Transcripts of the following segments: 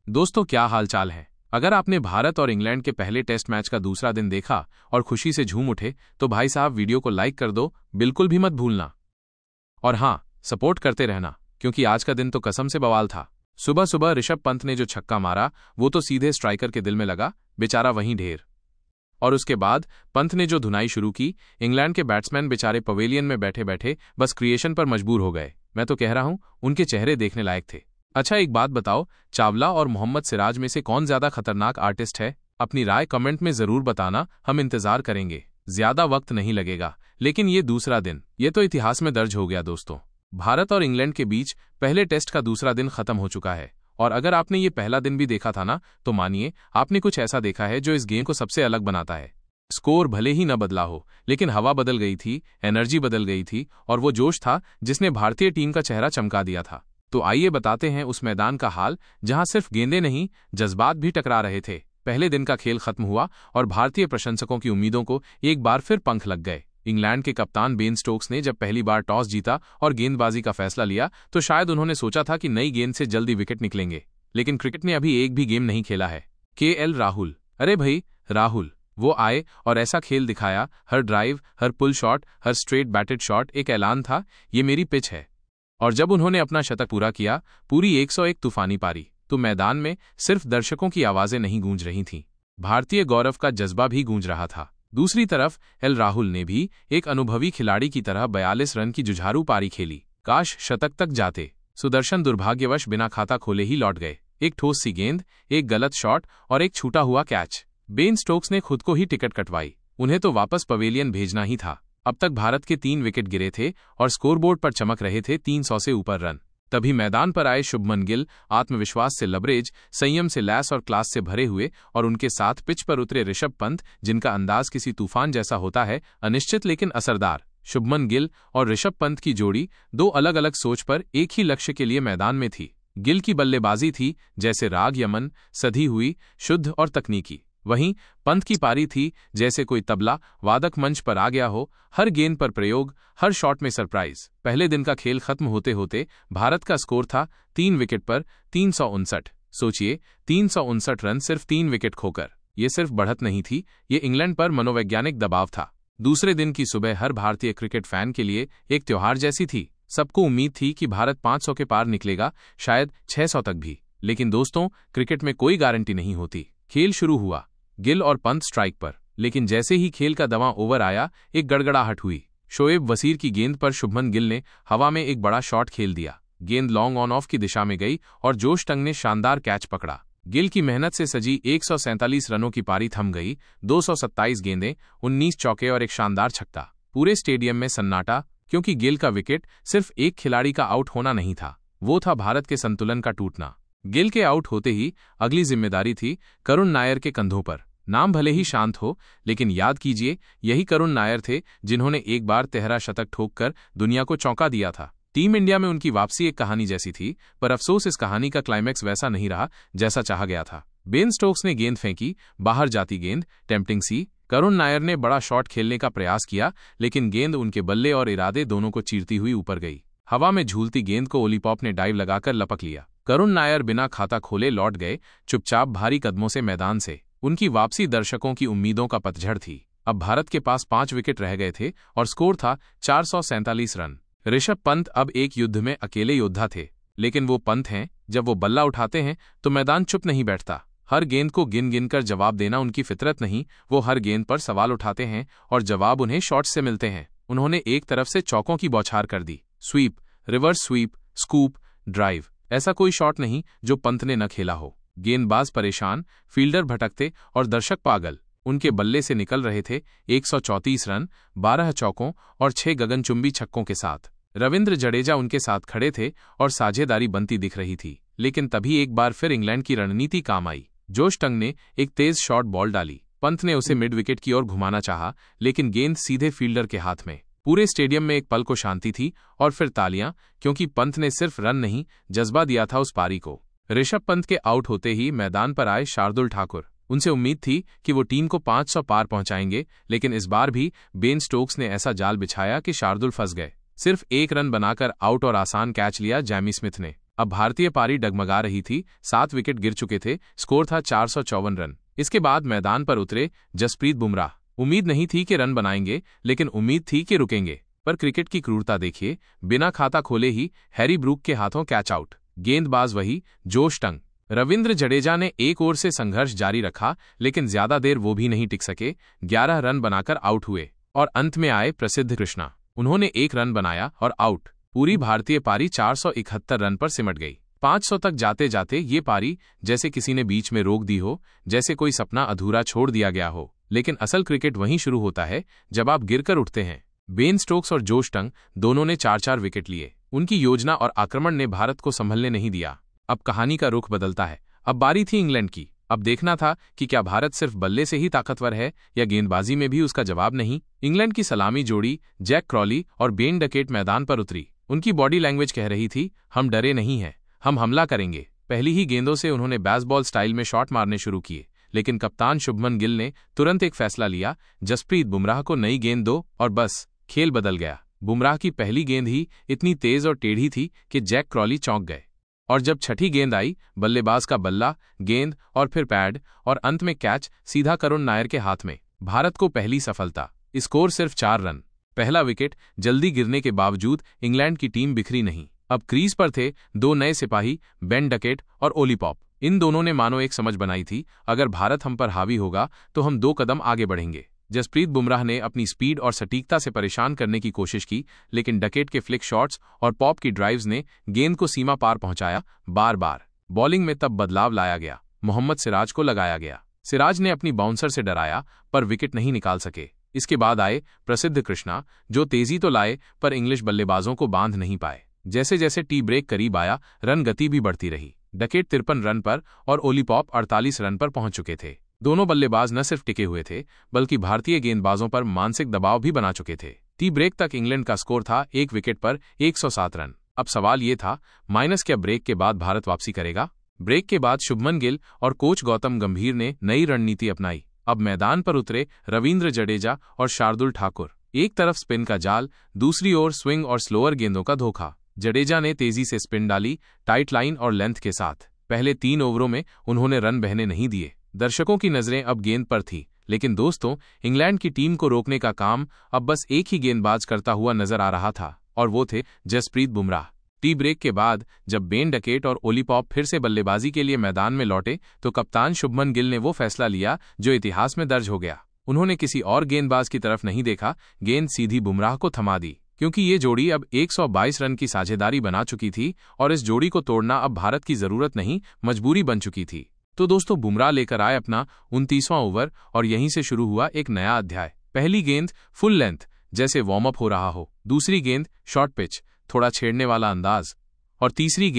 दोस्तों, क्या हाल चाल है। अगर आपने भारत और इंग्लैंड के पहले टेस्ट मैच का दूसरा दिन देखा और खुशी से झूम उठे तो भाई साहब वीडियो को लाइक कर दो, बिल्कुल भी मत भूलना। और हाँ, सपोर्ट करते रहना, क्योंकि आज का दिन तो कसम से बवाल था। सुबह सुबह ऋषभ पंत ने जो छक्का मारा वो तो सीधे स्ट्राइकर के दिल में लगा, बेचारा वहीं ढेर। और उसके बाद पंत ने जो धुनाई शुरू की, इंग्लैंड के बैट्समैन बेचारे पवेलियन में बैठे बैठे बस क्रिएशन पर मजबूर हो गए। मैं तो कह रहा हूं, उनके चेहरे देखने लायक थे। अच्छा, एक बात बताओ, चावला और मोहम्मद सिराज में से कौन ज्यादा खतरनाक आर्टिस्ट है? अपनी राय कमेंट में जरूर बताना, हम इंतजार करेंगे। ज्यादा वक्त नहीं लगेगा। लेकिन ये दूसरा दिन, ये तो इतिहास में दर्ज हो गया दोस्तों। भारत और इंग्लैंड के बीच पहले टेस्ट का दूसरा दिन खत्म हो चुका है। और अगर आपने ये पहला दिन भी देखा था ना, तो मानिए आपने कुछ ऐसा देखा है जो इस गेम को सबसे अलग बनाता है। स्कोर भले ही न बदला हो, लेकिन हवा बदल गई थी, एनर्जी बदल गई थी, और वो जोश था जिसने भारतीय टीम का चेहरा चमका दिया था। तो आइए बताते हैं उस मैदान का हाल जहां सिर्फ गेंदें नहीं, जज्बात भी टकरा रहे थे। पहले दिन का खेल खत्म हुआ और भारतीय प्रशंसकों की उम्मीदों को एक बार फिर पंख लग गए। इंग्लैंड के कप्तान बेन स्टोक्स ने जब पहली बार टॉस जीता और गेंदबाजी का फैसला लिया तो शायद उन्होंने सोचा था कि नई गेंद से जल्दी विकेट निकलेंगे। लेकिन क्रिकेट ने अभी एक भी गेम नहीं खेला है। केएल राहुल, अरे भाई राहुल, वो आए और ऐसा खेल दिखाया। हर ड्राइव, हर पुल शॉट, हर स्ट्रेट बैटेड शॉट एक ऐलान था, ये मेरी पिच है। और जब उन्होंने अपना शतक पूरा किया, पूरी 101 तूफानी पारी, तो मैदान में सिर्फ दर्शकों की आवाजें नहीं गूंज रही थीं, भारतीय गौरव का जज्बा भी गूंज रहा था। दूसरी तरफ एल राहुल ने भी एक अनुभवी खिलाड़ी की तरह 42 रन की जुझारू पारी खेली। काश शतक तक जाते। सुदर्शन दुर्भाग्यवश बिना खाता खोले ही लौट गए। एक ठोस सी गेंद, एक गलत शॉट और एक छूटा हुआ कैच। बेन स्टोक्स ने खुद को ही टिकट कटवाई। उन्हें तो वापस पवेलियन भेजना ही था। अब तक भारत के 3 विकेट गिरे थे और स्कोरबोर्ड पर चमक रहे थे 300 से ऊपर रन। तभी मैदान पर आए शुभमन गिल, आत्मविश्वास से लबरेज, संयम से लैस और क्लास से भरे हुए, और उनके साथ पिच पर उतरे ऋषभ पंत, जिनका अंदाज किसी तूफान जैसा होता है, अनिश्चित लेकिन असरदार। शुभमन गिल और ऋषभ पंत की जोड़ी दो अलग अलग सोच पर एक ही लक्ष्य के लिए मैदान में थी। गिल की बल्लेबाजी थी जैसे राग यमन, सधी हुई, शुद्ध और तकनीकी। वहीं पंत की पारी थी जैसे कोई तबला वादक मंच पर आ गया हो, हर गेंद पर प्रयोग, हर शॉट में सरप्राइज। पहले दिन का खेल खत्म होते होते भारत का स्कोर था 3 विकेट पर 359। सोचिए, 359 रन सिर्फ 3 विकेट खोकर। ये सिर्फ बढ़त नहीं थी, ये इंग्लैंड पर मनोवैज्ञानिक दबाव था। दूसरे दिन की सुबह हर भारतीय क्रिकेट फैन के लिए एक त्योहार जैसी थी। सबको उम्मीद थी कि भारत 500 के पार निकलेगा, शायद 600 तक भी। लेकिन दोस्तों, क्रिकेट में कोई गारंटी नहीं होती। खेल शुरू हुआ, गिल और पंत स्ट्राइक पर, लेकिन जैसे ही खेल का 10वां ओवर आया, एक गड़गड़ाहट हुई। शोएब वसीर की गेंद पर शुभमन गिल ने हवा में एक बड़ा शॉट खेल दिया। गेंद लॉन्ग ऑन ऑफ की दिशा में गई और जोश टंग ने शानदार कैच पकड़ा। गिल की मेहनत से सजी 147 रनों की पारी थम गई। 227 गेंदें, 19 चौके और एक शानदार छक्का। पूरे स्टेडियम में सन्नाटा, क्योंकि गिल का विकेट सिर्फ एक खिलाड़ी का आउट होना नहीं था, वो था भारत के संतुलन का टूटना। गिल के आउट होते ही अगली जिम्मेदारी थी करुण नायर के कंधों पर। नाम भले ही शांत हो, लेकिन याद कीजिए, यही करुण नायर थे जिन्होंने एक बार 13 शतक ठोककर दुनिया को चौंका दिया था। टीम इंडिया में उनकी वापसी एक कहानी जैसी थी, पर अफसोस इस कहानी का क्लाइमैक्स वैसा नहीं रहा जैसा चाहा गया था। बेन स्टोक्स ने गेंद फेंकी, बाहर जाती गेंद, टेम्पटिंग सी। करुण नायर ने बड़ा शॉट खेलने का प्रयास किया, लेकिन गेंद उनके बल्ले और इरादे दोनों को चीरती हुई ऊपर गई। हवा में झूलती गेंद को ओलीपॉप ने डाइव लगाकर लपक लिया। करुण नायर बिना खाता खोले लौट गए, चुपचाप भारी कदमों से मैदान से। उनकी वापसी दर्शकों की उम्मीदों का पतझड़ थी। अब भारत के पास 5 विकेट रह गए थे और स्कोर था 447 रन। ऋषभ पंत अब एक युद्ध में अकेले योद्धा थे, लेकिन वो पंत हैं, जब वो बल्ला उठाते हैं तो मैदान चुप नहीं बैठता। हर गेंद को गिन गिन कर जवाब देना उनकी फितरत नहीं, वो हर गेंद पर सवाल उठाते हैं और जवाब उन्हें शॉट्स से मिलते हैं। उन्होंने एक तरफ से चौकों की बौछार कर दी। Sweep, reverse sweep, scoop, drive, ऐसा कोई शॉट नहीं जो पंत ने न खेला हो। गेंदबाज परेशान, फील्डर भटकते और दर्शक पागल। उनके बल्ले से निकल रहे थे 134 रन, 12 चौकों और 6 गगनचुंबी छक्कों के साथ। रविंद्र जडेजा उनके साथ खड़े थे और साझेदारी बनती दिख रही थी। लेकिन तभी एक बार फिर इंग्लैंड की रणनीति काम आई। जोश टंग ने एक तेज शॉट बॉल डाली। पंत ने उसे मिड विकेट की ओर घुमाना चाहा, लेकिन गेंद सीधे फील्डर के हाथ में। पूरे स्टेडियम में एक पल को शांति थी और फिर तालियां, क्योंकि पंत ने सिर्फ रन नहीं, जज्बा दिया था उस पारी को। ऋषभ पंत के आउट होते ही मैदान पर आए शार्दुल ठाकुर। उनसे उम्मीद थी कि वो टीम को 500 पार पहुंचाएंगे, लेकिन इस बार भी बेन स्टोक्स ने ऐसा जाल बिछाया कि शार्दुल फंस गए। सिर्फ 1 रन बनाकर आउट और आसान कैच लिया जैमी स्मिथ ने। अब भारतीय पारी डगमगा रही थी, 7 विकेट गिर चुके थे, स्कोर था 454 रन। इसके बाद मैदान पर उतरे जसप्रीत बुमराह। उम्मीद नहीं थी कि रन बनाएंगे, लेकिन उम्मीद थी कि रुकेंगे। पर क्रिकेट की क्रूरता देखिए, बिना खाता खोले ही हैरी ब्रूक के हाथों कैच आउट। गेंदबाज वही, जोश टंग। रविंद्र जडेजा ने एक ओर से संघर्ष जारी रखा, लेकिन ज्यादा देर वो भी नहीं टिक सके। 11 रन बनाकर आउट हुए और अंत में आए प्रसिद्ध कृष्णा। उन्होंने 1 रन बनाया और आउट। पूरी भारतीय पारी 471 रन पर सिमट गई। 500 तक जाते जाते ये पारी जैसे किसी ने बीच में रोक दी हो, जैसे कोई सपना अधूरा छोड़ दिया गया हो। लेकिन असल क्रिकेट वहीं शुरू होता है जब आप गिरकर उठते हैं। बेन स्टोक्स और जोश टंग दोनों ने 4-4 विकेट लिए। उनकी योजना और आक्रमण ने भारत को संभलने नहीं दिया। अब कहानी का रुख बदलता है। अब बारी थी इंग्लैंड की। अब देखना था कि क्या भारत सिर्फ बल्ले से ही ताकतवर है या गेंदबाजी में भी उसका जवाब नहीं। इंग्लैंड की सलामी जोड़ी जैक क्रॉली और बेन डकेट मैदान पर उतरी। उनकी बॉडी लैंग्वेज कह रही थी, हम डरे नहीं हैं, हम हमला करेंगे। पहली ही गेंदों से उन्होंने बेसबॉल स्टाइल में शॉट मारने शुरू किए, लेकिन कप्तान शुभमन गिल ने तुरंत एक फैसला लिया, जसप्रीत बुमराह को नई गेंद दो, और बस खेल बदल गया। बुमराह की पहली गेंद ही इतनी तेज और टेढ़ी थी कि जैक क्रॉली चौंक गए। और जब छठी गेंद आई, बल्लेबाज का बल्ला, गेंद और फिर पैड, और अंत में कैच सीधा करुण नायर के हाथ में। भारत को पहली सफलता। स्कोर सिर्फ 4 रन। पहला विकेट जल्दी गिरने के बावजूद इंग्लैंड की टीम बिखरी नहीं। अब क्रीज पर थे 2 नए सिपाही, बेन डकेट और ओली पॉप। इन दोनों ने मानो एक समझ बनाई थी, अगर भारत हम पर हावी होगा तो हम 2 कदम आगे बढ़ेंगे। जसप्रीत बुमराह ने अपनी स्पीड और सटीकता से परेशान करने की कोशिश की, लेकिन डकेट के फ्लिक शॉट्स और पॉप की ड्राइव्स ने गेंद को सीमा पार पहुंचाया। बार बार बॉलिंग में तब बदलाव लाया गया। मोहम्मद सिराज को लगाया गया। सिराज ने अपनी बाउंसर से डराया, पर विकेट नहीं निकाल सके। इसके बाद आए प्रसिद्ध कृष्णा, जो तेजी तो लाए पर इंग्लिश बल्लेबाजों को बांध नहीं पाए। जैसे जैसे टी ब्रेक करीब आया, रन गति भी बढ़ती रही। डकेट 53 रन पर और ओली पॉप 48 रन पर पहुंच चुके थे। दोनों बल्लेबाज न सिर्फ टिके हुए थे, बल्कि भारतीय गेंदबाजों पर मानसिक दबाव भी बना चुके थे। टी ब्रेक तक इंग्लैंड का स्कोर था 1 विकेट पर 107 रन। अब सवाल ये था, माइनस क्या ब्रेक के बाद भारत वापसी करेगा? ब्रेक के बाद शुभमन गिल और कोच गौतम गंभीर ने नई रणनीति अपनाई। अब मैदान पर उतरे रविंद्र जडेजा और शार्दुल ठाकुर। एक तरफ स्पिन का जाल, दूसरी ओर स्विंग और स्लोअर गेंदों का धोखा। जडेजा ने तेजी से स्पिन डाली, टाइट लाइन और लेंथ के साथ। पहले 3 ओवरों में उन्होंने रन बहने नहीं दिए। दर्शकों की नजरें अब गेंद पर थी, लेकिन दोस्तों, इंग्लैंड की टीम को रोकने का काम अब बस एक ही गेंदबाज करता हुआ नजर आ रहा था, और वो थे जसप्रीत बुमराह। टी ब्रेक के बाद जब बेन डकेट और ओली पॉप फिर से बल्लेबाजी के लिए मैदान में लौटे, तो कप्तान शुभमन गिल ने वो फैसला लिया जो इतिहास में दर्ज हो गया। उन्होंने किसी और गेंदबाज की तरफ नहीं देखा, गेंद सीधी बुमराह को थमा दी, क्योंकि ये जोड़ी अब 122 रन की साझेदारी बना चुकी थी और इस जोड़ी को तोड़ना अब भारत की जरूरत नहीं, मजबूरी बन चुकी थी। तो दोस्तों, बुमराह लेकर आए अपना 29वां ओवर और यहीं से शुरू हुआ एक नया अध्याय। पहली गेंद फुल लेंथ, जैसे वार्म अप हो रहा हो। दूसरी गेंद शॉर्ट पिच, थोड़ा छेड़ने वाला अंदाज। और तीसरी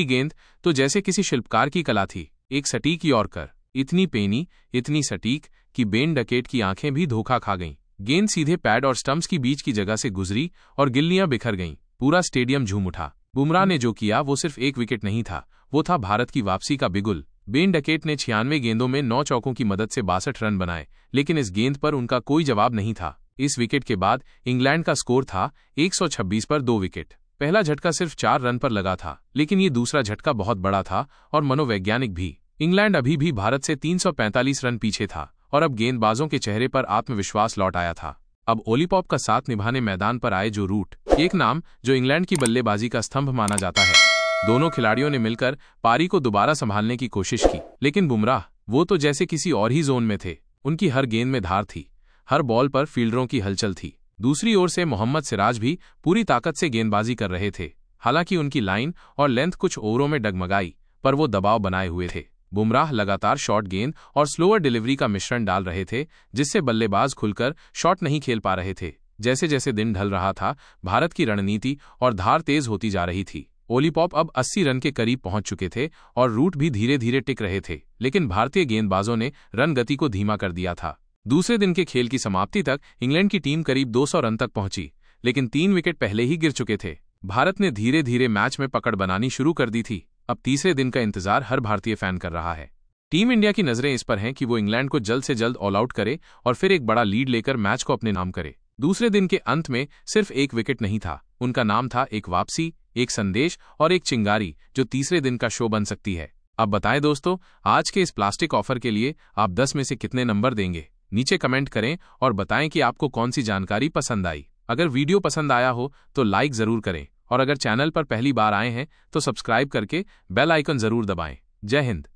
गेंद तो जैसे किसी शिल्पकार की कला थी, एक सटीक यॉर्कर, इतनी पेनी, इतनी सटीक कि बेन डकेट की आंखें भी धोखा खा गईं। गेंद सीधे पैड और स्टंप्स की बीच की जगह से गुजरी और गिल्लियां बिखर गईं। पूरा स्टेडियम झूम उठा। बुमराह ने जो किया वो सिर्फ 1 विकेट नहीं था, वो था भारत की वापसी का बिगुल। बेन डकेट ने 96 गेंदों में 9 चौकों की मदद से 62 रन बनाए, लेकिन इस गेंद पर उनका कोई जवाब नहीं था। इस विकेट के बाद इंग्लैंड का स्कोर था 126 पर 2 विकेट। पहला झटका सिर्फ 4 रन पर लगा था, लेकिन ये दूसरा झटका बहुत बड़ा था और मनोवैज्ञानिक भी। इंग्लैंड अभी भी भारत से 345 रन पीछे था और अब गेंदबाजों के चेहरे पर आत्मविश्वास लौट आया था। अब ओली पॉप का साथ निभाने मैदान पर आए जो रूट, एक नाम जो इंग्लैंड की बल्लेबाजी का स्तंभ माना जाता है। दोनों खिलाड़ियों ने मिलकर पारी को दोबारा संभालने की कोशिश की, लेकिन बुमराह, वो तो जैसे किसी और ही जोन में थे। उनकी हर गेंद में धार थी, हर बॉल पर फील्डरों की हलचल थी। दूसरी ओर से मोहम्मद सिराज भी पूरी ताकत से गेंदबाजी कर रहे थे। हालांकि उनकी लाइन और लेंथ कुछ ओवरों में डगमगाई, पर वो दबाव बनाए हुए थे। बुमराह लगातार शॉर्ट गेंद और स्लोअर डिलीवरी का मिश्रण डाल रहे थे, जिससे बल्लेबाज खुलकर शॉट नहीं खेल पा रहे थे। जैसे जैसे दिन ढल रहा था, भारत की रणनीति और धार तेज होती जा रही थी। ओली पॉप अब 80 रन के करीब पहुंच चुके थे और रूट भी धीरे धीरे टिक रहे थे, लेकिन भारतीय गेंदबाजों ने रन गति को धीमा कर दिया था। दूसरे दिन के खेल की समाप्ति तक इंग्लैंड की टीम करीब 200 रन तक पहुंची, लेकिन 3 विकेट पहले ही गिर चुके थे। भारत ने धीरे धीरे मैच में पकड़ बनानी शुरू कर दी थी। अब तीसरे दिन का इंतजार हर भारतीय फैन कर रहा है। टीम इंडिया की नजरें इस पर हैं कि वो इंग्लैंड को जल्द से जल्द ऑल आउट करे और फिर एक बड़ा लीड लेकर मैच को अपने नाम करे। दूसरे दिन के अंत में सिर्फ 1 विकेट नहीं था, उनका नाम था एक वापसी, एक संदेश और एक चिंगारी जो तीसरे दिन का शो बन सकती है। अब बताएं दोस्तों, आज के इस प्लास्टिक ऑफर के लिए आप 10 में से कितने नंबर देंगे? नीचे कमेंट करें और बताएं कि आपको कौन सी जानकारी पसंद आई। अगर वीडियो पसंद आया हो तो लाइक जरूर करें और अगर चैनल पर पहली बार आए हैं तो सब्सक्राइब करके बेल आइकन जरूर दबाएं। जय हिंद।